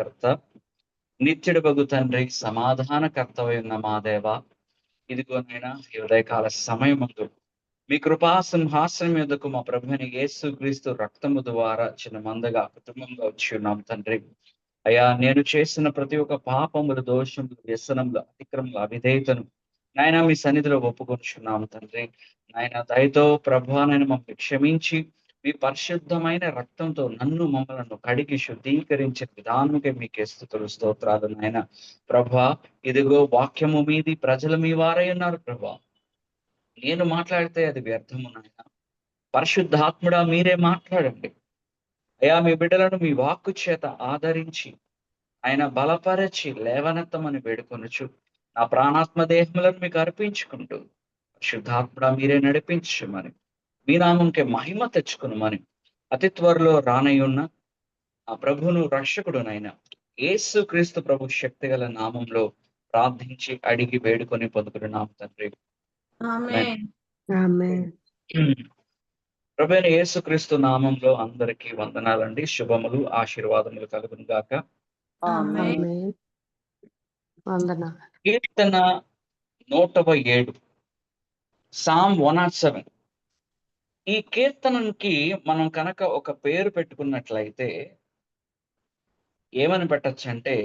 సృష్టికర్త, నిత్యుడు బగు తండ్రి, సమాధానకర్తవై ఉన్న మా దేవ, ఇదిగోనైనా ఈ ఉదయకాల సమయమందు మీ కృపా సింహాసనం మీదకు మా ప్రభుని యేసు క్రీస్తు రక్తము ద్వారా చిన్న మందగా కుటుంబంగా వచ్చి ఉన్నాం తండ్రి. అయ్యా, నేను చేసిన ప్రతి ఒక్క పాపములు, దోషములు, వ్యసనములు, అతిక్రమములు, అవిధేయతను నాయన మీ సన్నిధిలో ఒప్పుకొచ్చున్నాము తండ్రి. నాయన దయతో ప్రభా నేను మమ్మల్ని క్షమించి మీ పరిశుద్ధమైన రక్తంతో నన్ను మమ్మలను కడిగి శుద్ధీకరించిన విధానముకే మీకే స్తుతులు స్తోత్రాలు నాయన. ప్రభా, ఇదిగో వాక్యము మీది, ప్రజలు మీ వారై ఉన్నారు ప్రభా. నేను మాట్లాడితే అది వ్యర్థము నాయన. పరిశుద్ధాత్ముడా మీరే మాట్లాడండి అయ్యా. మీ బిడ్డలను మీ వాక్కు చేత ఆదరించి ఆయన బలపరచి లేవనెత్తమని వేడుకొనుచు నా ప్రాణాత్మ దేహములను మీకు అర్పించుకుంటూ పరిశుద్ధాత్ముడా మీరే నడిపించమని, మీ నామంకే మహిమ తెచ్చుకునమని అతి త్వరలో రానయ్యున్న ఆ ప్రభును రక్షకుడునైనా యేసు క్రీస్తు ప్రభు శక్తిగల నామంలో ప్రార్థించి అడిగి వేడుకొని పొందుకున్నాం తండ్రి. ఆమేన్. ఆమేన్. ప్రభు అయిన యేసుక్రీస్తు నామంలో అందరికీ వందనాలండి. శుభములు, ఆశీర్వాదములు కలుగును గాక. ఆమేన్. ఆమేన్. వందనాలు. కీర్తన 107, సామ్ 107. ఈ కీర్తనకి మనం కనుక ఒక పేరు పెట్టుకున్నట్లయితే ఏమని పెట్టచ్చు అంటే,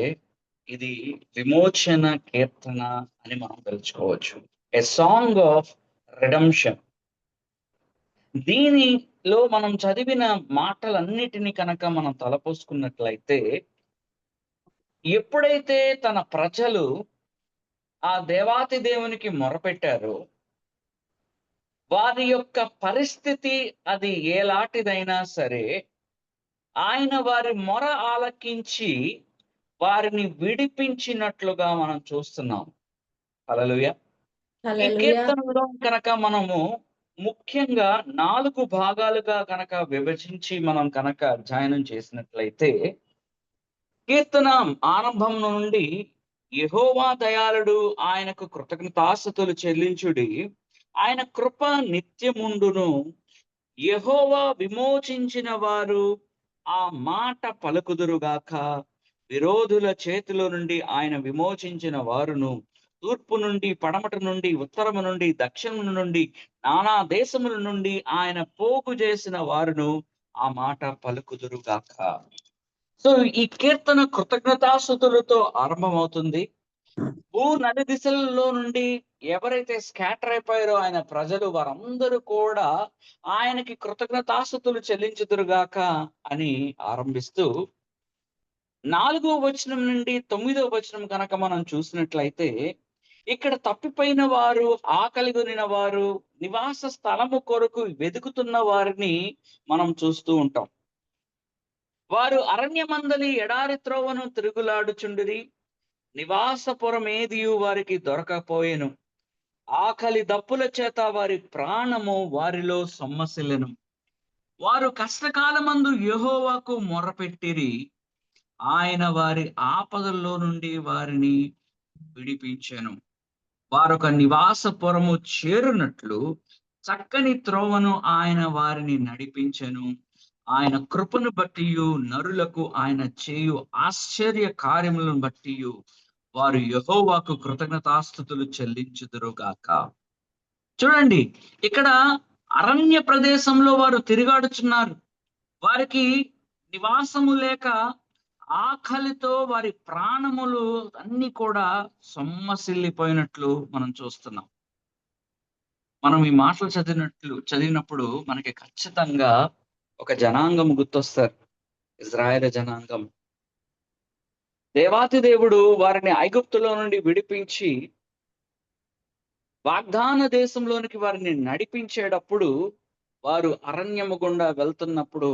ఇది విమోచన కీర్తన అని మనం తెలుసుకోవచ్చు. A song of redemption. దీనిలో మనం చదివిన మాటలన్నిటినీ కనుక మనం తలపోసుకున్నట్లయితే, ఎప్పుడైతే తన ప్రజలు ఆ దేవాతి దేవునికి మొరపెట్టారో, వారి యొక్క పరిస్థితి అది ఏలాంటిదైనా సరే ఆయన వారి మొర ఆలకించి వారిని విడిపించినట్లుగా మనం చూస్తున్నాం. హల్లెలూయా. ఈ హల్లెలూయా. కీర్తనలో కనుక మనము ముఖ్యంగా 4 భాగాలుగా కనుక విభజించి మనం కనుక అధ్యయనం చేసినట్లయితే, కీర్తన ఆరంభం నుండి యెహోవా దయాళుడు, ఆయనకు కృతజ్ఞతాస్తుతులు చెల్లించుడి, ఆయన కృప నిత్యముండును, యెహోవా విమోచించిన వారు ఆ మాట పలుకుదురుగాక, విరోధుల చేతిలో నుండి ఆయన విమోచించిన వారును, తూర్పు నుండి, పడమట నుండి, ఉత్తరము నుండి, దక్షిణము నుండి, నానా దేశముల నుండి ఆయన పోగు చేసిన వారును ఆ మాట పలుకుదురుగాక. సో ఈ కీర్తన కృతజ్ఞతాస్తుతులతో ఆరంభమవుతుంది. నది దిశలలో నుండి ఎవరైతే స్కాటర్ అయిపోయారో ఆయన ప్రజలు, వారందరూ కూడా ఆయనకి కృతజ్ఞతాస్తుతులు చెల్లించుదురుగాక అని ఆరంభిస్తూ 4వ వచనం నుండి 9వ వచనం కనుక మనం చూసినట్లయితే, ఇక్కడ తప్పిపోయిన వారు, ఆకలిగొనిన వారు, నివాస స్థలము కొరకు వెతుకుతున్న వారిని మనం చూస్తూ ఉంటాం. వారు అరణ్యమందలి ఎడారి త్రోవను తిరుగులాడుచుండిరి, నివాసపురమేదియు వారికి దొరకపోయెను, ఆకలి దప్పుల చేత వారి ప్రాణము వారిలో సొమ్మసిల్లెను. వారు కష్టకాలమందు యెహోవాకు మొర్రపెట్టిరి, ఆయన వారి ఆపదల్లో నుండి వారిని విడిపించెను. వారొక నివాసపురము చేరునట్లు చక్కని త్రోవను ఆయన వారిని నడిపించెను. ఆయన కృపను బట్టియు నరులకు ఆయన చేయు ఆశ్చర్య కార్యములను బట్టియు వారు యెహోవాకు కృతజ్ఞతాస్తుతులు చెల్లించుదురుగాక. చూడండి, ఇక్కడ అరణ్య ప్రదేశంలో వారు తిరుగాడుచున్నారు. వారికి నివాసము లేక ఆకలితో వారి ప్రాణములు అన్ని కూడా సొమ్మసిల్లిపోయినట్లు మనం చూస్తున్నాం. మనం ఈ మాటలు చదివినప్పుడు మనకి ఖచ్చితంగా ఒక జనాంగం గుర్తొస్తారు, ఇజ్రాయేలు జనాంగం. దేవాతి దేవుడు వారిని ఐగుప్తులో నుండి విడిపించి వాగ్దాన దేశంలోనికి వారిని నడిపించేటప్పుడు, వారు అరణ్యము గుండా వెళ్తున్నప్పుడు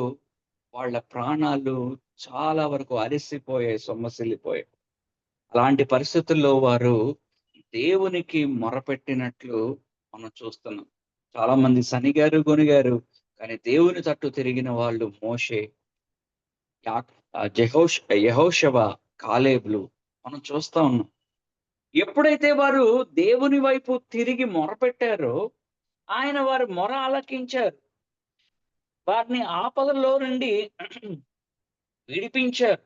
వాళ్ళ ప్రాణాలు చాలా వరకు అలసిపోయాయి, సొమ్మసిల్లిపోయాయి. అలాంటి పరిస్థితుల్లో వారు దేవునికి మొరపెట్టినట్లు మనం చూస్తున్నాం. చాలా మంది సనిగారు, గొనిగారు, కానీ దేవుని తట్టు తిరిగిన వాళ్ళు మోషే, యెహోషువ, కాలేబులు మనం చూస్తా ఉన్నాం. ఎప్పుడైతే వారు దేవుని వైపు తిరిగి మొరపెట్టారో ఆయన వారి మొర ఆలకించారు, వారిని ఆపదలో నుండి విడిపించారు.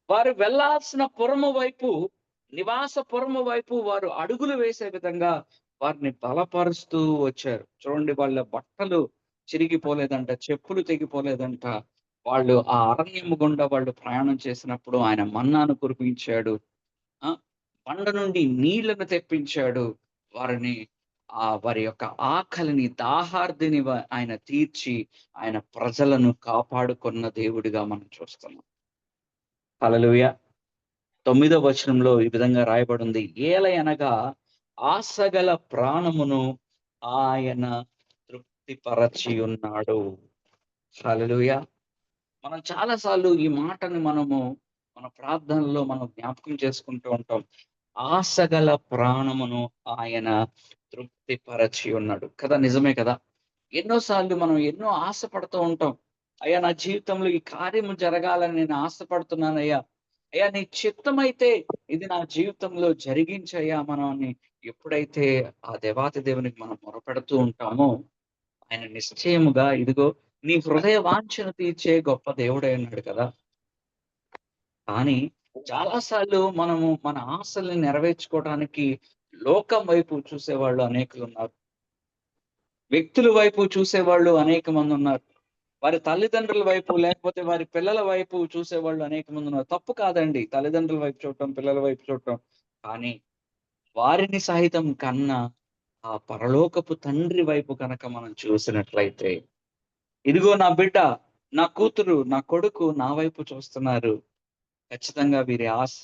వారు వెళ్ళాల్సిన పురము వైపు, నివాస పురము వైపు వారు అడుగులు వేసే విధంగా వారిని బలపరుస్తూ వచ్చారు. చూడండి, వాళ్ళ బట్టలు చిరిగిపోలేదంట, చెప్పులు తెగిపోలేదంట. వాళ్ళు ఆ అరణ్యము గుండా వాళ్ళు ప్రయాణం చేసినప్పుడు ఆయన మన్నాను కురిపించాడు. ఆ బండ నుండి నీళ్లను తెప్పించాడు. వారిని వారి యొక్క ఆకలిని, దాహార్దిని ఆయన తీర్చి ఆయన ప్రజలను కాపాడుకున్న దేవుడిగా మనం చూస్తున్నాం. హల్లెలూయా. 9వ వచనంలో ఈ విధంగా రాయబడింది, ఏలయనగా ఆశగల ప్రాణమును ఆయన తృప్తిపరచి ఉన్నాడు. హల్లెలూయా. మనం చాలా సార్లు ఈ మాటని మన ప్రార్థనలో మనం జ్ఞాపకం చేసుకుంటూ ఉంటాం. ఆశగల ప్రాణమును ఆయన తృప్తిపరచి ఉన్నాడు కదా. నిజమే కదా. ఎన్నోసార్లు మనం ఎన్నో ఆశపడుతూ ఉంటాం. అయ్యా, నా జీవితంలో ఈ కార్యము జరగాలని నేను ఆశపడుతున్నానయ్యా. అయ్యా, నీ చిత్తమైతే ఇది నా జీవితంలో జరిగించయ్యా. మనం ఎప్పుడైతే ఆ దేవాతి దేవునికి మనం మొరపెడుతూ ఉంటామో, ఆయన నిశ్చయముగా ఇదిగో నీ హృదయ వాంఛను తీర్చే గొప్ప దేవుడై ఉన్నాడు కదా. కానీ చాలా సార్లు మనము మన ఆశల్ని నెరవేర్చుకోవడానికి లోకం వైపు చూసేవాళ్ళు అనేకులు ఉన్నారు. వ్యక్తుల వైపు చూసేవాళ్ళు అనేక మంది ఉన్నారు. వారి తల్లిదండ్రుల వైపు, లేకపోతే వారి పిల్లల వైపు చూసేవాళ్ళు అనేక మంది ఉన్నారు. తప్పు కాదండి తల్లిదండ్రుల వైపు చూడటం, పిల్లల వైపు చూడటం. కానీ వారిని సహితం కన్నా ఆ పరలోకపు తండ్రి వైపు కనుక మనం చూసినట్లయితే, ఇదిగో నా బిడ్డ, నా కూతురు, నా కొడుకు నా వైపు చూస్తున్నారు, ఖచ్చితంగా వీరి ఆశ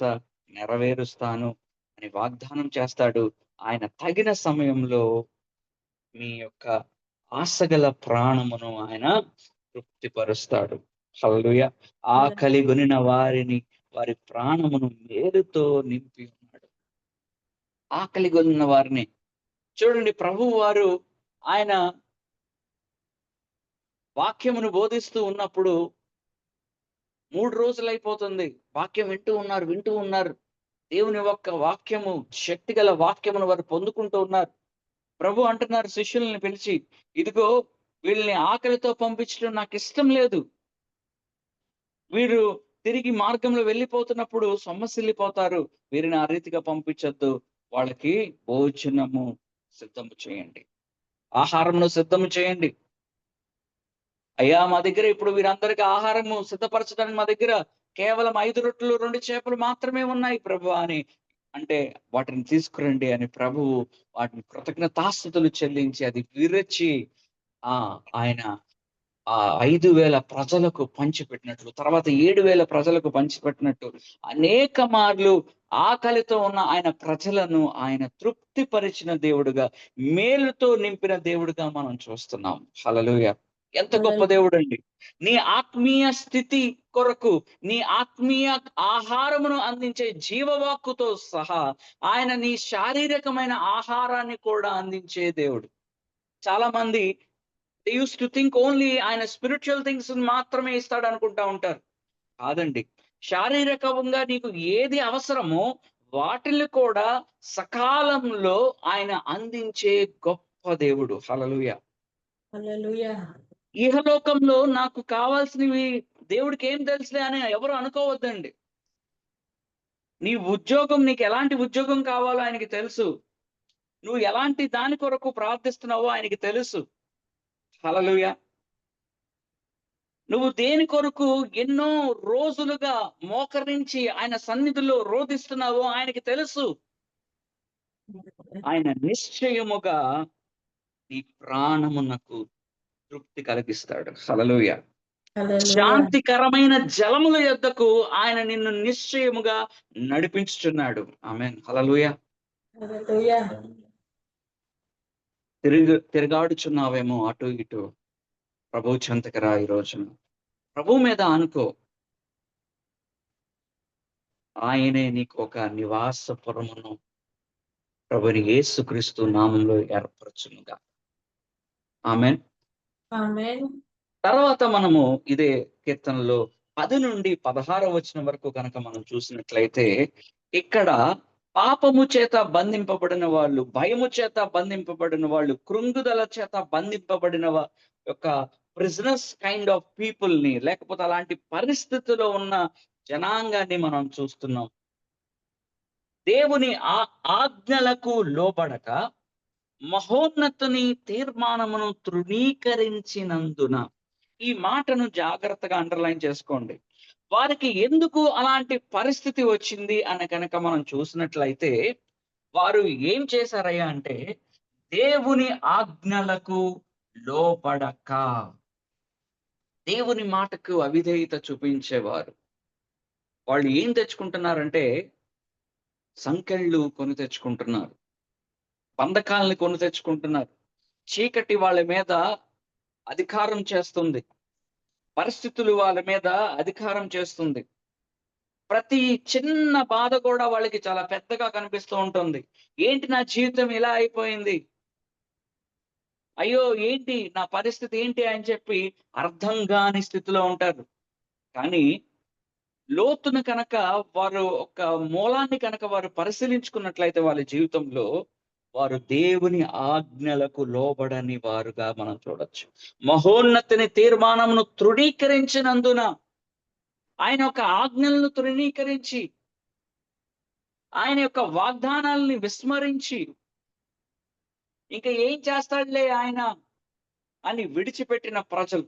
నెరవేరుస్తాను అని వాగ్దానం చేస్తాడు. ఆయన తగిన సమయంలో మీ యొక్క ఆశగల ప్రాణమును ఆయన తృప్తిపరుస్తాడు. హల్లెలూయా. ఆకలి గొనిన వారిని, వారి ప్రాణమును మేలుతో నింపి ఉన్నాడు. ఆకలి గొనిన వారిని చూడండి, ప్రభువు వారు ఆయన వాక్యమును బోధిస్తూ ఉన్నప్పుడు 3 రోజులైపోతుంది. వాక్యం వింటూ ఉన్నారు. దేవుని యొక్క వాక్యము, శక్తిగల వాక్యమును వారు పొందుకుంటూ ఉన్నారు. ప్రభు అంటున్నారు శిష్యుల్ని పిలిచి, ఇదిగో వీళ్ళని ఆకలితో పంపించడం నాకు ఇష్టం లేదు. వీరు తిరిగి మార్గంలో వెళ్ళిపోతున్నప్పుడు సొమ్మసిల్లిపోతారు. వీరిని ఆ రీతిగా పంపించొద్దు. వాళ్ళకి భోజనము సిద్ధము చేయండి, ఆహారమును సిద్ధము చేయండి. అయ్యా, మా దగ్గర ఇప్పుడు వీరందరికీ ఆహారము సిద్ధపరచడానికి మా దగ్గర కేవలం 5 రొట్టెలు 2 చేపలు మాత్రమే ఉన్నాయి ప్రభువా అని అంటే, వాటిని తీసుకురండి అని ప్రభువు వాటిని కృతజ్ఞతాస్తుతులు చెల్లించి అది విరచి ఆయన 5,000 ప్రజలకు పంచిపెట్టినట్లు, తర్వాత 7,000 ప్రజలకు పంచిపెట్టినట్టు అనేక మార్లు ఆకలితో ఉన్న ఆయన ప్రజలను ఆయన తృప్తిపరిచిన దేవుడుగా, మేలుతో నింపిన దేవుడుగా మనం చూస్తున్నాం. హల్లెలూయా. ఎంత గొప్ప దేవుడు అండి. నీ ఆత్మీయ స్థితి కొరకు, నీ ఆత్మీయ ఆహారమును అందించే జీవవాక్కుతో సహా ఆయన నీ శారీరకమైన ఆహారాన్ని కూడా అందించే దేవుడు. చాలా మంది they used to think only ఆయన స్పిరిచువల్ థింగ్స్ మాత్రమే ఇస్తాడు అనుకుంటా ఉంటారు. కాదండి, శారీరకంగా నీకు ఏది అవసరమో వాటిని కూడా సకాలంలో ఆయన అందించే గొప్ప దేవుడు. హల్లెలూయా. హల్లెలూయా. ఇహలోకంలో నాకు కావాల్సినవి దేవుడికి ఏం తెలుసులే అని ఎవరు అనుకోవద్దండి. నీ ఉద్యోగం, నీకు ఎలాంటి ఉద్యోగం కావాలో ఆయనకి తెలుసు. నువ్వు ఎలాంటి దాని కొరకు ప్రార్థిస్తున్నావో ఆయనకి తెలుసు. హల్లెలూయా. నువ్వు దేని కొరకు ఎన్నో రోజులుగా మోకరించి ఆయన సన్నిధిలో రోధిస్తున్నావో ఆయనకి తెలుసు. ఆయన నిశ్చయముగా నీ ప్రాణమునకు తృప్తి కలిగిస్తాడు. హల్లెలూయా. హల్లెలూయా. శాంతికరమైన జలముల యొద్దకు ఆయన నిన్ను నిశ్చయముగా నడిపించుచున్నాడు. ఆమేన్. హల్లెలూయా. హల్లెలూయా. తిరగాడుచున్నావేమో అటు ఇటు, ప్రభు చెంతకు రా. ఈ రోజున ప్రభు మీద అనుకో. ఆయనే నీకు ఒక నివాసపురమును ప్రభుని యేసుక్రీస్తు నామంలో ఏర్పరచునుగా. ఆమేన్. ఆమేన్. తర్వాత మనము ఇదే కీర్తనలో 10 నుండి 16 వచనం వరకు కనుక మనం చూసినట్లయితే, ఇక్కడ పాపము చేత బంధింపబడిన వాళ్ళు, భయము చేత బంధింపబడిన వాళ్ళు, కృంగుదల చేత బంధింపబడిన యొక్క ప్రిజనర్స్ కైండ్ ఆఫ్ పీపుల్ ని, లేకపోతే అలాంటి పరిస్థితిలో ఉన్న జనాంగాన్ని మనం చూస్తున్నాం. దేవుని ఆజ్ఞలకు లోబడక మహోన్నతుని తీర్మానమును తృణీకరించినందున. ఈ మాటను జాగ్రత్తగా అండర్లైన్ చేసుకోండి. వారికి ఎందుకు అలాంటి పరిస్థితి వచ్చింది అని కనుక మనం చూసినట్లయితే, వారు ఏం చేశారయ్యా అంటే, దేవుని ఆజ్ఞలకు లోబడక దేవుని మాటకు అవిధేయత చూపించేవారు. వాళ్ళు ఏం తెచ్చుకుంటున్నారంటే, సంకెళ్ళు కొని తెచ్చుకుంటున్నారు, బంధకాలని కొని తెచ్చుకుంటున్నారు. చీకటి వాళ్ళ మీద అధికారం చేస్తుంది. పరిస్థితులు వాళ్ళ మీద అధికారం చేస్తుంది. ప్రతి చిన్న బాధ కూడా వాళ్ళకి చాలా పెద్దగా కనిపిస్తూ ఉంటుంది. ఏంటి నా జీవితం ఇలా అయిపోయింది? అయ్యో! ఏంటి నా పరిస్థితి ఏంటి అని చెప్పి అర్థం గాని స్థితిలో ఉంటారు. కానీ లోతును కనుక వారు ఒక మూలాన్ని కనుక వారు పరిశీలించుకున్నట్లయితే వాళ్ళ జీవితంలో, వారు దేవుని ఆజ్ఞలకు లోబడని వారుగా మనం చూడొచ్చు. మహోన్నతుని తీర్మానమును తృణీకరించినందున, ఆయన యొక్క ఆజ్ఞలను తృణీకరించి, ఆయన యొక్క వాగ్దానాల్ని విస్మరించి, ఇంక ఏం చేస్తాడులే ఆయన అని విడిచిపెట్టిన ప్రజలు,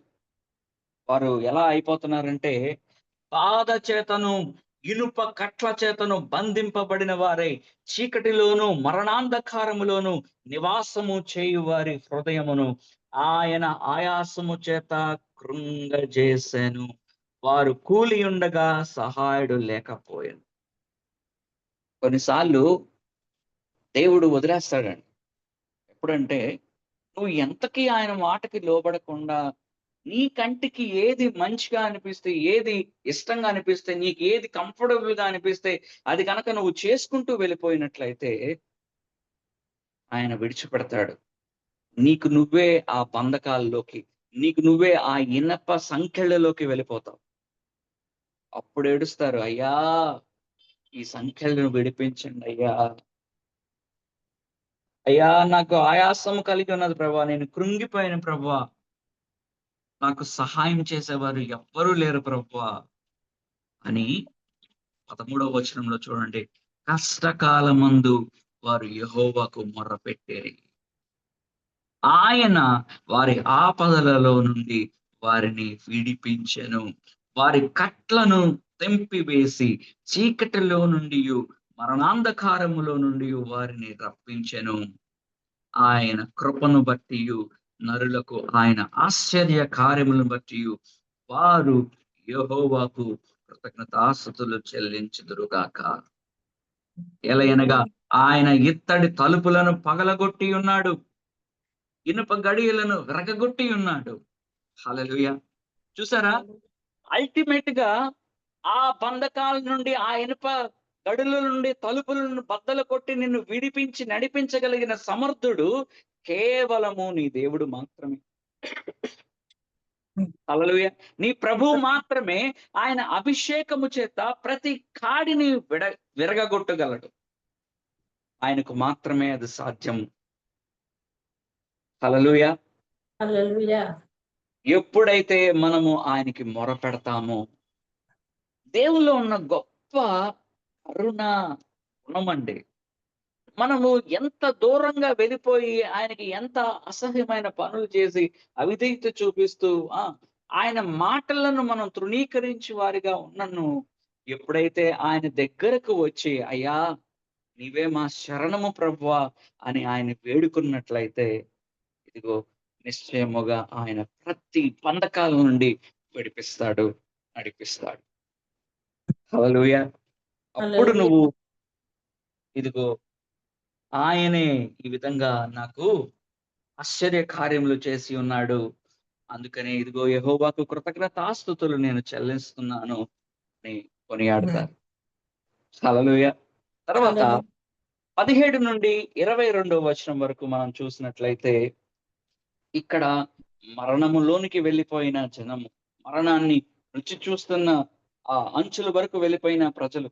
వారు ఎలా అయిపోతున్నారంటే, బాధ చేతను ఇనుప కట్ల చేతను బంధింపబడిన వారై చీకటిలోను మరణాంధకారములోను నివాసము చేయు వారి హృదయమును ఆయన ఆయాసము చేత కృంగజేసెను. వారు కూలి ఉండగా సహాయుడు లేకపోయాను. కొన్నిసార్లు దేవుడు వదిలేస్తాడండి. ఎప్పుడంటే, నువ్వు ఎంతకీ ఆయన మాటకి లోబడకుండా, నీ కంటికి ఏది మంచిగా అనిపిస్తే, ఏది ఇష్టంగా అనిపిస్తే, నీకు ఏది కంఫర్టబుల్‌గా అనిపిస్తే, అది గనక నువ్వు చేసుకుంటూ వెళ్ళిపోయినట్లయితే, ఆయన విడిచిపెడతాడు. నీకు నువ్వే ఆ బంధకాల్లోకి, నీకు నువ్వే ఆ ఇనప సంకెళ్ళలోకి వెళ్ళిపోతావు. అప్పుడు ఏడుస్తారు, అయ్యా! ఈ సంకెళ్ళను విడిపించండి అయ్యా! అయ్యా! నాకు ఆయాసము కలిగి ఉన్నది ప్రభువా! నేను కృంగిపోయాను ప్రభువా! నాకు సహాయం చేసేవారు ఎవ్వరూ లేరు ప్రభువా! అని 13వ వచనంలో చూడండి. కష్టకాలమందు వారు యెహోవాకు మొర్రపెట్టిరి. ఆయన వారి ఆపదలలో నుండి వారిని విడిపించెను. వారి కట్లను తెంపివేసి చీకటిలో నుండియు మరణాంధకారములో నుండి వారిని రప్పించెను. ఆయన కృపను బట్టియు నరులకు ఆయన ఆశ్చర్య కార్యములను బట్టియు వారు యెహోవాకు కృతజ్ఞతాస్తుతులు చెల్లించుదురుగాక. ఎలయనగా ఆయన ఇత్తడి తలుపులను పగలగొట్టి ఉన్నాడు, ఇనుప గడియలను విరగగొట్టి ఉన్నాడు. హల్లెలూయా! చూసారా? అల్టిమేట్ గా ఆ బంధకాల నుండి, ఆ ఇనుప గడుల నుండి, తలుపులను బద్దలు కొట్టి నిన్ను విడిపించి నడిపించగలిగిన సమర్థుడు కేవలము నీ దేవుడు మాత్రమే. హల్లెలూయా! నీ ప్రభువు మాత్రమే. ఆయన అభిషేకము చేత ప్రతి కాడిని విరగగొట్టగలడు. ఆయనకు మాత్రమే అది సాధ్యం. హల్లెలూయా! హల్లెలూయా. ఎప్పుడైతే మనము ఆయనకి మొరపెడతామో, దేవుల్లో ఉన్న గొప్ప కరుణ, గుణమండి. మనము ఎంత దూరంగా వెళ్ళిపోయి ఆయనకి ఎంత అసహ్యమైన పనులు చేసి అవిధేయత చూపిస్తూ ఆయన మాటలను మనం తృణీకరించి వారిగా ఉన్నను, ఎప్పుడైతే ఆయన దగ్గరకు వచ్చి అయ్యా నీవే మా శరణము ప్రభువా అని ఆయన వేడుకున్నట్లయితే, ఇదిగో నిశ్చయముగా ఆయన ప్రతి బంధకాల నుండి విడిపిస్తాడు, నడిపిస్తాడు. హల్లెలూయా! అప్పుడు హల్లెలూయా. నువ్వు ఇదిగో ఆయనే ఈ విధంగా నాకు ఆశ్చర్య కార్యములు చేసి ఉన్నాడు, అందుకనే ఇదిగో యెహోవాకు కృతజ్ఞతాస్తుతులు నేను చెల్లిస్తున్నాను అని కొనియాడతారు. హల్లెలూయా! తర్వాత హల్లెలూయా. 17 నుండి 22వ వచనం వరకు మనం చూసినట్లయితే, ఇక్కడ మరణములోనికి వెళ్ళిపోయిన జనము, మరణాన్ని రుచి చూస్తున్న ఆ అంచుల వరకు వెళ్ళిపోయిన ప్రజలు,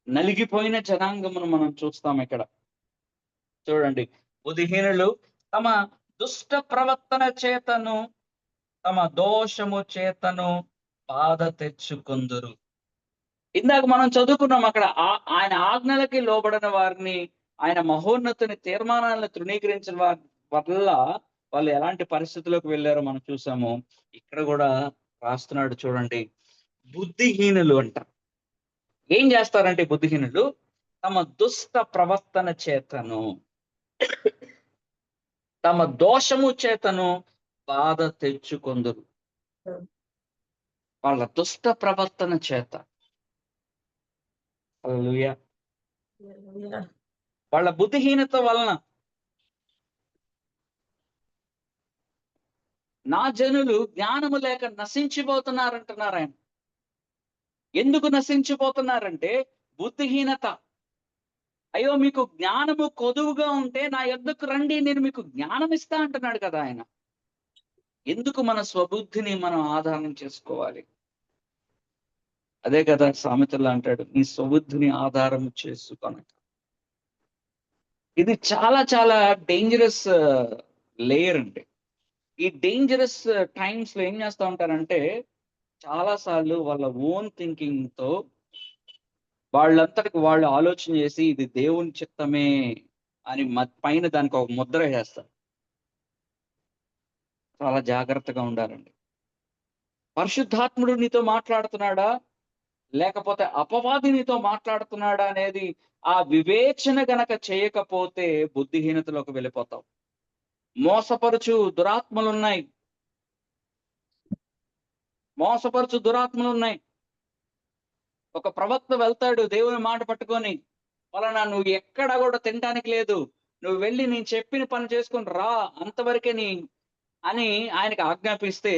నలిగిపోయిన జనాంగమును మనం చూస్తాం ఇక్కడ. చూడండి, బుద్ధిహీనులు తమ దుష్ట ప్రవర్తన చేతను, తమ దోషము చేతను బాధ తెచ్చుకొందురు. ఇందాక మనం చదువుకున్నాం అక్కడ ఆయన ఆజ్ఞలకి లోబడిన వారిని, ఆయన మహోన్నతుని తీర్మానాలను తృణీకరించిన వారి వల్ల వాళ్ళు ఎలాంటి పరిస్థితుల్లోకి వెళ్ళారో మనం చూసాము. ఇక్కడ కూడా రాస్తున్నాడు చూడండి. బుద్ధిహీనులు అంట. ఏం చేస్తారంటే బుద్ధిహీనులు తమ దుష్ట ప్రవర్తన చేతను, తమ దోషము చేతను బాధ తెచ్చుకొందురు. వాళ్ళ దుష్ట ప్రవర్తన చేత. హల్లెలూయా. హల్లెలూయా. వాళ్ళ బుద్ధిహీనత వలన నా జనులు జ్ఞానము లేక నశించిపోతున్నారంటున్నారు ఆయన. ఎందుకు నశించిపోతున్నారంటే బుద్ధిహీనత. అయ్యో మీకు జ్ఞానము కొదువుగా ఉంటే నా యొద్దకు రండి, నేను మీకు జ్ఞానం ఇస్తా అంటున్నాడు కదా ఆయన. ఎందుకు మన స్వబుద్ధిని మనం ఆధారం చేసుకోవాలి? అదే కదా సామెతల్లో అంటాడు, నీ స్వబుద్ధిని ఆధారం చేసుకొనక. ఇది చాలా చాలా డేంజరస్ లేయర్ అండి. ఈ డేంజరస్ టైమ్స్ లో ఏం చేస్తా ఉంటారంటే చాలా సార్లు వాళ్ళ ఓన్ థింకింగ్ తో వాళ్ళంతటికి వాళ్ళు ఆలోచన చేసి ఇది దేవుని చిత్తమే అని పైన దానికి ఒక ముద్ర వేస్తారు. చాలా జాగ్రత్తగా ఉండాలండి. పరిశుద్ధాత్ముడు నీతో మాట్లాడుతున్నాడా లేకపోతే అపవాది నీతో మాట్లాడుతున్నాడా అనేది ఆ వివేచన గనక చేయకపోతే బుద్ధిహీనతలోకి వెళ్ళిపోతావు. మోసపరుచు దురాత్మలున్నాయి. మోసపరుచు దురాత్మలున్నాయి. ఒక ప్రవక్త వెళ్తాడు దేవుని మాట పట్టుకొని, పలానా నువ్వు ఎక్కడ కూడా తినడానికి లేదు, నువ్వు వెళ్ళి నేను చెప్పిన పని చేసుకుని రా, అంతవరకే అని ఆయనకి ఆజ్ఞాపిస్తే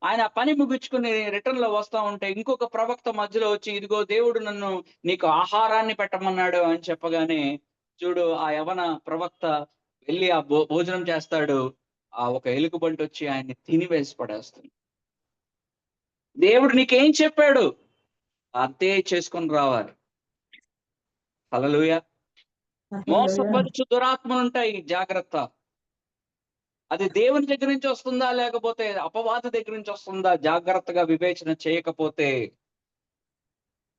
ఆయన పని ముగించుకుని రిటర్న్ లో వస్తా ఉంటే ఇంకొక ప్రవక్త మధ్యలో వచ్చి ఇదిగో దేవుడు నన్ను నీకు ఆహారాన్ని పెట్టమన్నాడు అని చెప్పగానే చూడు ఆ యవన ప్రవక్త వెళ్ళి ఆ భోజనం చేస్తాడు. ఆ ఒక ఎలుగుబంటి వచ్చి ఆయన్ని తినివేసి పడేస్తుంది. దేవుడు నీకేం చెప్పాడు అంతే చేసుకొని రావాలి. హల్లెలూయా. హల్లెలూయా. మోసపరుచు దురాత్మలు ఉంటాయి, జాగ్రత్త. అది దేవుని దగ్గర నుంచి వస్తుందా లేకపోతే అపవాది దగ్గర నుంచి వస్తుందా జాగ్రత్తగా వివేచన చేయకపోతే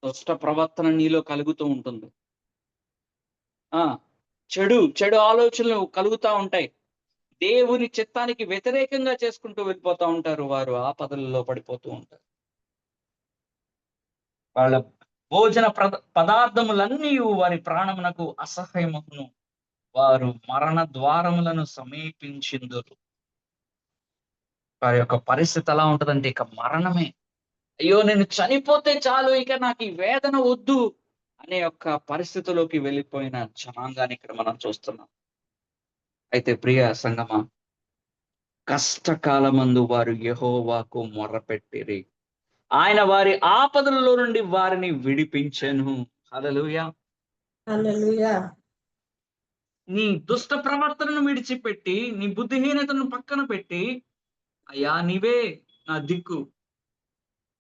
దుష్ట ప్రవర్తన నీలో కలుగుతూ ఉంటుంది. ఆ చెడు చెడు ఆలోచనలు కలుగుతూ ఉంటాయి. దేవుని చిత్తానికి వ్యతిరేకంగా చేసుకుంటూ వెళ్ళిపోతూ ఉంటారు. వారు ఆపదలలో పడిపోతూ ఉంటారు. వాళ్ళ భోజన పదార్థములన్నీ వారి ప్రాణమునకు అసహ్యమును, వారు మరణ ద్వారములను సమీపించిందురు. వారి యొక్క పరిస్థితి ఎలా ఉంటదంటే ఇక మరణమే. అయ్యో నేను చనిపోతే చాలు, ఇక నాకు ఈ వేదన వద్దు అనే యొక్క పరిస్థితిలోకి వెళ్ళిపోయిన జనాంగాన్ని ఇక్కడ మనం చూస్తున్నాం. అయితే ప్రియ సంగమా, కష్టకాలమందు వారు యెహోవాకు మొర్రపెట్టిరి, ఆయన వారి ఆపదలలో నుండి వారిని విడిపించెను. హల్లెలూయా. హల్లెలూయా. నీ దుష్ట ప్రవర్తనను విడిచిపెట్టి నీ బుద్ధిహీనతను పక్కన పెట్టి అయ్యా నీవే నా దిక్కు,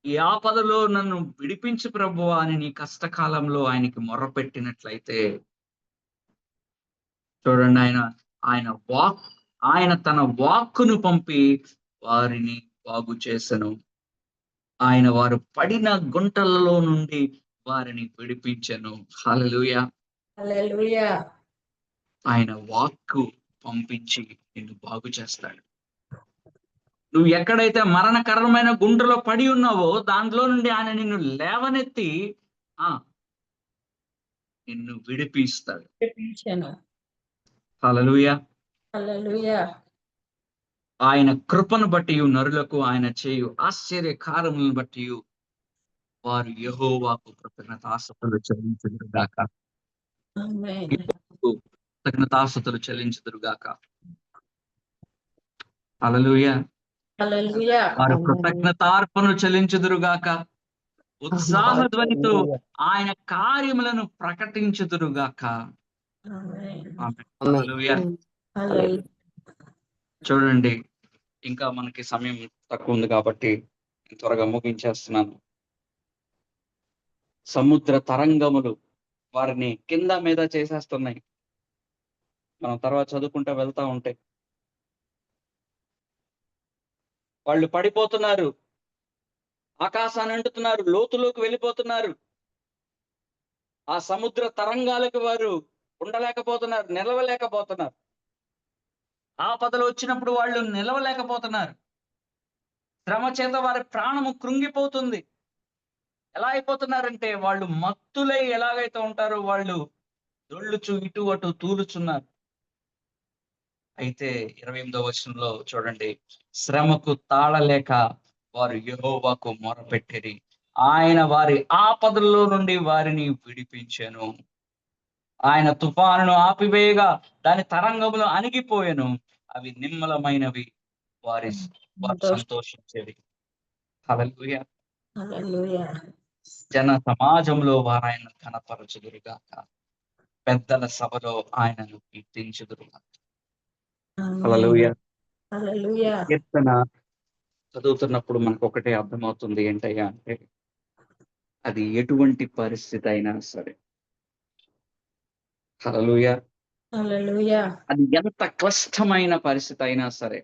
ఈ ఆపదలో నన్ను విడిపించు ప్రభువా అని నీ కష్టకాలంలో ఆయనకి మొర్రపెట్టినట్లయితే చూడండి, ఆయన తన వాక్కును పంపి వారిని బాగు చేసెను. ఆయన వారు పడిన గుంటలలో నుండి వారిని విడిపించెను. హల్లెలూయా. హల్లెలూయా. ఆయన వాక్కు పంపించి నిన్ను బాగు చేస్తాడు. నువ్వు ఎక్కడైతే మరణకరమైన గుంటలో పడి ఉన్నావో దాంట్లో నుండి ఆయన నిన్ను లేవనెత్తి నిన్ను విడిపిస్తాడు. విడిపించెను. హల్లెలూయా. హల్లెలూయా. ఆయన కృపను బట్టి నరులకు ఆయన చేయు ఆశ్చర్య కార్యములను బట్టి వారు యెహోవాకు కృతజ్ఞతాస్తుతులు చెల్లించుదురుగాక. ఆమేన్. కృతజ్ఞతాస్తుతులు చెల్లించుదురుగాక. హల్లెలూయా. హల్లెలూయా. వారు కృతజ్ఞతార్పణలు చెల్లించుదురుగాక. ఉత్సాహ ధ్వనితో ఆయన కార్యములను ప్రకటించుదురుగాక. ఆమేన్. హల్లెలూయా. హల్లెలూయా. చూడండి, ఇంకా మనకి సమయం తక్కువ ఉంది కాబట్టి త్వరగా ముగించేస్తున్నాను. సముద్ర తరంగములు వారిని కింద మీద చేసేస్తున్నాయి. మనం తర్వాత చదువుకుంటూ వెళ్తా ఉంటే వాళ్ళు పడిపోతున్నారు. ఆకాశాన్ని అంటుతున్నారు, లోతులోకి వెళ్ళిపోతున్నారు. ఆ సముద్ర తరంగాలకు వారు ఉండలేకపోతున్నారు, నిలవలేకపోతున్నారు. ఆపదలు వచ్చినప్పుడు వాళ్ళు నిలవలేకపోతున్నారు. శ్రమ చేత వారి ప్రాణము కృంగిపోతుంది. ఎలా అయిపోతున్నారంటే వాళ్ళు మత్తులై ఎలాగైతే ఉంటారో వాళ్ళు దొళ్ళుచు ఇటు అటు తూలుచున్నారు. అయితే 28వ వచనంలో చూడండి, శ్రమకు తాళలేక వారు యెహోవాకు మొరపెట్టిరి. ఆయన వారి ఆపదల్లో నుండి వారిని విడిపించెను. ఆయన తుఫానును ఆపివేయగా దాని తరంగములు అణిగిపోయెను. అవి నిమ్మలమైనవి. వారు సంతోషించేవి. హల్లెలూయా. హల్లెలూయా. జన సమాజంలో వారు ఆయన కనపరచుదురుగాక. పెద్దల సభలో ఆయనను కీర్తించుదురుగాక. ఆమేన్. హల్లెలూయా. హల్లెలూయా. కీర్తన చదువుతున్నప్పుడు మనకు ఒకటే అర్థమవుతుంది ఏంటయ్యా అంటే, అది ఎటువంటి పరిస్థితి అయినా సరే, హల్లెలూయా, హల్లెలూయా. అది ఎంత క్లిష్టమైన పరిస్థితి అయినా సరే,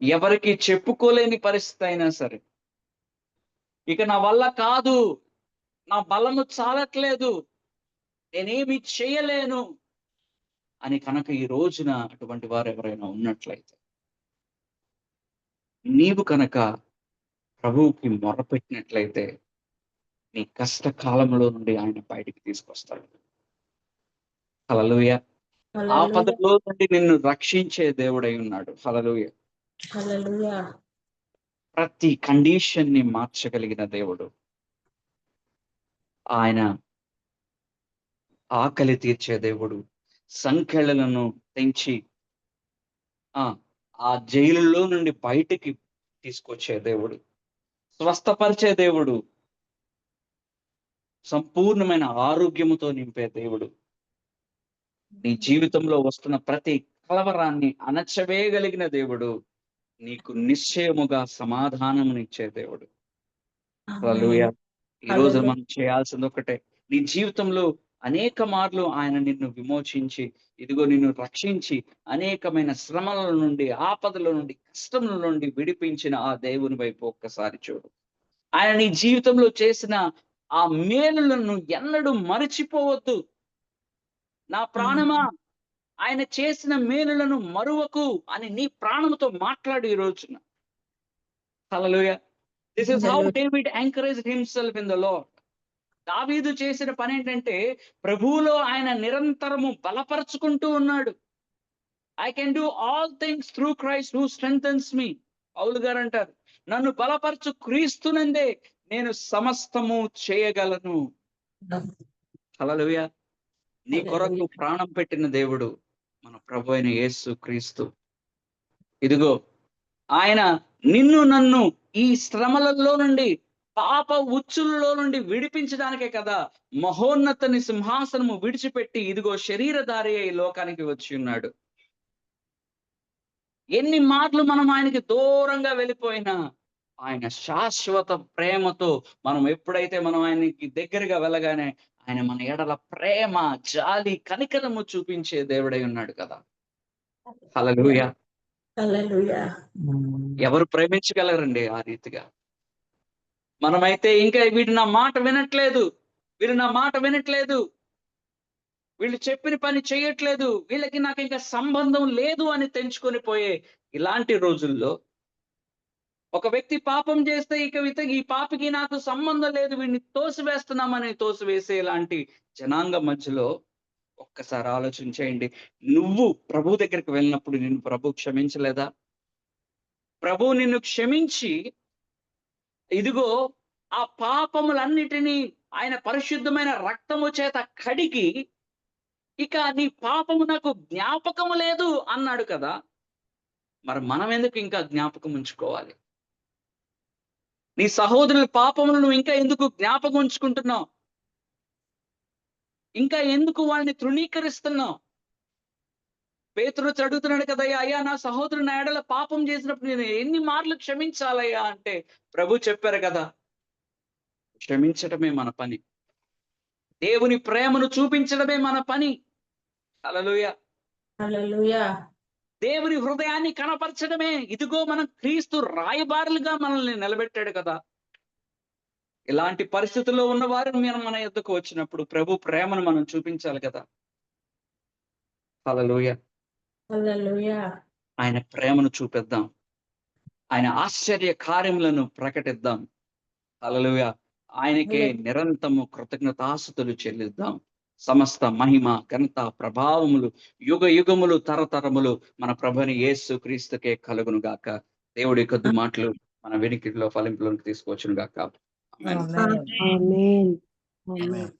ఎవరికి చెప్పుకోలేని పరిస్థితి అయినా సరే, ఇక నా వల్ల కాదు, నా బలము చాలట్లేదు, నేనేమి చేయలేను అని కనుక ఈ రోజున అటువంటి వారు ఎవరైనా ఉన్నట్లయితే, నీవు కనుక ప్రభువుకి మొరపెట్టినట్లయితే నీ కష్టకాలంలో నుండి ఆయన బయటికి తీసుకొస్తాడు. హల్లెలూయా. హల్లెలూయా. ఆపదలో నుండి నిన్ను రక్షించే దేవుడై ఉన్నాడు. హల్లెలూయా. హల్లెలూయా. ప్రతి కండిషన్ ని మార్చగలిగిన దేవుడు. ఆయన ఆకలి తీర్చే దేవుడు. సంకెళ్ళలను తెంచి ఆ ఆ జైలులో నుండి బయటికి తీసుకొచ్చే దేవుడు. స్వస్థపరిచే దేవుడు. సంపూర్ణమైన ఆరోగ్యముతో నింపే దేవుడు. నీ జీవితంలో వస్తున్న ప్రతి కలవరాన్ని అణచవేయగలిగిన దేవుడు. నీకు నిశ్చయముగా సమాధానమునిచ్చే దేవుడు. హల్లెలూయా. ఈ రోజు హల్లెలూయా. మనం చేయాల్సింది ఒకటే. నీ జీవితంలో అనేక మార్లు ఆయన నిన్ను విమోచించి, ఇదిగో నిన్ను రక్షించి, అనేకమైన శ్రమల నుండి, ఆపదల నుండి, కష్టముల నుండి విడిపించిన ఆ దేవుని వైపు ఒక్కసారి చూడు. ఆయన నీ జీవితంలో చేసిన ఆ మేలులను ఎన్నడూ మరచిపోవద్దు. నా ప్రాణమా, ఆయన చేసిన మేలులను మరువకు అని నీ ప్రాణముతో మాట్లాడు ఈ రోజున. Hallelujah. This is how David encouraged himself in the lord. దావీదు చేసిన పనేంటంటే, ప్రభువులో ఆయన నిరంతరము బలపరుచుకుంటూ ఉన్నాడు. I can do all things through Christ who strengthens me. పౌలు గారు అంటారు, నన్ను బలపరచు క్రీస్తునందే నేను సమస్తము చేయగలను. హల్లెలూయా. నీ కొరకు ప్రాణం పెట్టిన దేవుడు మన ప్రభు అయిన యేసు క్రీస్తు. ఇదిగో ఆయన నిన్ను నన్ను ఈ శ్రమలలో నుండి, పాప ఉచ్చులలో నుండి విడిపించడానికే కదా మహోన్నతని సింహాసనము విడిచిపెట్టి ఇదిగో శరీరధారి అయి లోకానికి వచ్చి ఉన్నాడు. ఎన్ని మార్లు మనం ఆయనకి దూరంగా వెళ్ళిపోయినా, ఆయన శాశ్వత ప్రేమతో మనం ఎప్పుడైతే మనం ఆయనకి దగ్గరగా వెళ్ళగానే ఆయన మన ఎడల ప్రేమ, జాలి, కనికరము చూపించే దేవుడై ఉన్నాడు కదా. హల్లెలూయా. హల్లెలూయా. ఎవరు ప్రేమించగలరండి ఆ రీతిగా? మనమైతే ఇంకా వీడు నా మాట వినట్లేదు, వీళ్ళు నా మాట వినట్లేదు, వీళ్ళు చెప్పిన పని చేయట్లేదు, వీళ్ళకి నాకు ఇంకా సంబంధం లేదు అని తెంచుకొని పోయే ఇలాంటి రోజుల్లో ఒక వ్యక్తి పాపం చేస్తే ఈ పాపికి నాకు సంబంధం లేదు, వీడిని తోసివేస్తున్నామని తోసివేసే ఇలాంటి జనాంగం మధ్యలో ఒక్కసారి ఆలోచించేయండి. నువ్వు ప్రభు దగ్గరికి వెళ్ళినప్పుడు నిన్ను ప్రభు క్షమించలేదా? ప్రభు నిన్ను క్షమించి ఇదిగో ఆ పాపములన్నిటినీ ఆయన పరిశుద్ధమైన రక్తము చేత కడిగి, ఇక నీ పాపము నాకు జ్ఞాపకము లేదు అన్నాడు కదా. మరి మనం ఎందుకు ఇంకా జ్ఞాపకం ఉంచుకోవాలి? నీ సహోదరుల పాపములు నువ్వు ఇంకా ఎందుకు జ్ఞాపకం ఉంచుకుంటున్నావు? ఇంకా ఎందుకు వాళ్ళని తృణీకరిస్తున్నావు? పేతురు అడుగుతున్నాడు కదయ్యా, అయ్యా నా సహోదరుడు నా ఎడల పాపం చేసినప్పుడు నేను ఎన్ని మార్లు క్షమించాలయ్యా అంటే ప్రభు చెప్పారు కదా, క్షమించటమే మన పని. దేవుని ప్రేమను చూపించడమే మన పని. హల్లెలూయా. హల్లెలూయా. దేవుని హృదయాన్ని కనపరచడమే. ఇదిగో మనం క్రీస్తు రాయబారులుగా మనల్ని నిలబెట్టాడు కదా. ఇలాంటి పరిస్థితుల్లో ఉన్న వారు మన యొద్దకు వచ్చినప్పుడు ప్రభు ప్రేమను మనం చూపించాలి కదా. హల్లెలూయా. హల్లెలూయా. ఆయన ప్రేమను చూపిద్దాం. ఆయన ఆశ్చర్య కార్యములను ప్రకటిద్దాం. హల్లెలూయా. ఆయనకే నిరంతరము కృతజ్ఞతాస్తుతులు చెల్లిద్దాం. సమస్త మహిమ, ఘనత, ప్రభావములు యుగ యుగములు తరతరములు మన ప్రభుని యేసు క్రీస్తుకే కలుగును గాక. దేవుడి కొద్ది మాటలు మన వెనికిడిలో ఫలింపులోకి తీసుకొచ్చును గాక. ఆమేన్. ఆమేన్. ఆమేన్. ఆమేన్. ఆమేన్.